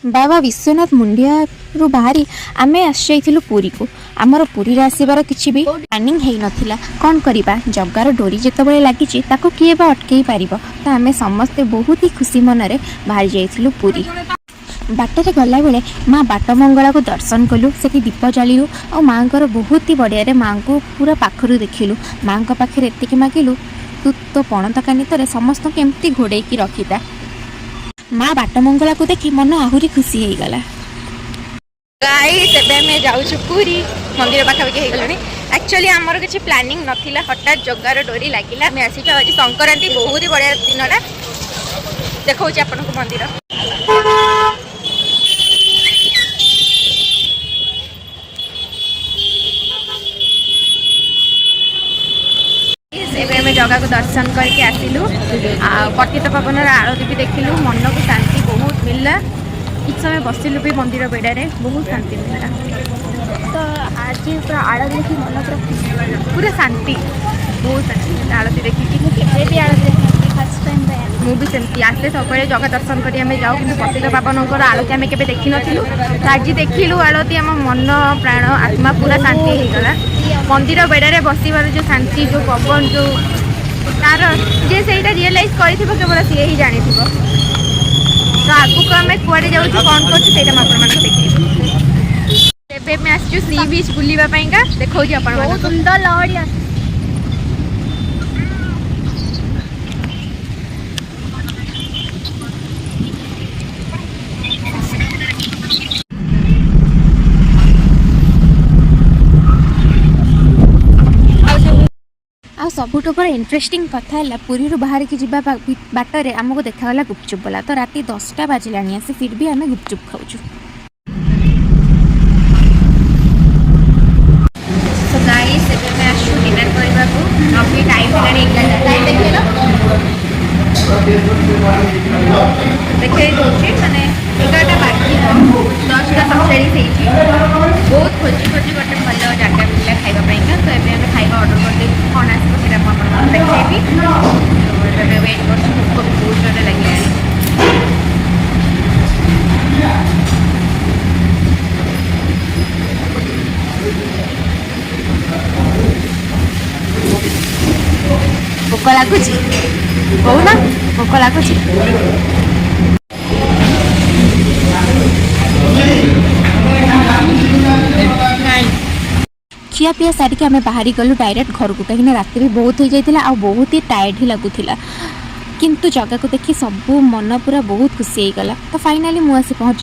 बाबा विश्वनाथ मुंडिया रु बाहरी आमे आसलु पुरी को आमर पुरी आसबार किसी भी प्लानिंग है नथिला कौन करवा जगार डोरी जिते लगी किए बा अटकई पार तो आम समस्ते बहुत ही खुशी मनरे बाहरी जाइलु पुरी। बाटर गला बेले माँ बाटमंगला को दर्शन कलु से दीप जालु और माँ को बहुत ही बढ़िया माँ को पूरा पाखर देखिलु माँ पाखे एतिक मागिलु तू तो पणत कानितर समस्त केमती घोड़े रखीता। माँ बाटमंगला को देखी मन आहुरी खुशी हो गला। गाइस एबे मैं जाऊछु पुरी मंदिर पाखापाखि हो गलुनी। एक्चुअली आमर किसी प्लानिंग नथिला हठात जगार डोरी लागिला मैं आसी आज संक्रांति बहुत ही बढ़िया दिनटा देखौछि आपनको मंदिर। एबे हमें जगह को दर्शन करके आसिलु पतित पवन आरती भी देखिलु मन को शांति बहुत मिलला। किछ समय बसिलु भी मंदिर बेड़े बहुत शांति मिलला। तो आज पूरा आरती देखी मन पूरा शांति बहुत शांति आरती देखी आरती फर्स्ट टाइम मुझे सेमती आसे सब जगह दर्शन कर जाऊ कि पतित पावनकर आरती आम के देखी नु आज देखिलु आरती आम मन प्राण आत्मा पूरा शांति हो गला। मंदिर बेड़े बसबार जो शांति जो पवन जो तार जे से रियलाइज कर केवल सी ही जानी तो आगू को आम कुआड़े जाऊँ कौन कर देखिए आसचु सी बीच बुलवाई देखा सुंदर लहड़ी आ सबुठ बड़ इंटरेस्टिंग कथा है पुरी बाहर की जीवा बाटर आमको देखागला गुपचुप वाला तो राति 10टा बाजिला आसी फिर भी आम गुपचुप खाऊँ। सो गाइस एबे मैं आसु डिनर करबा को अभी टाइम हेलानी 11 टाइम देखिलो देखै दोछि माने 11टा बाकी 10टा 47 बहुत खोजी खोजी गोटे भल जगह मिलला खाइबा तो एबे हमें खाइबा ऑर्डर कर दे कौन आसो सेटा म आपन देखेबी तो एबे वेट कर भूख बहुत जोर लगे। भोक लगुच कौन भोक लगुच खिया पिया सारिक आम बाहरी गलु डायरेक्ट घर को कहीं रात भी बहुत हो जाता आ बहुत ही टायर्ड ही लगुला किंतु जगह को देखी सब मन पूरा बहुत खुशी हो गला। तो फाइनाली मुझे पहुँच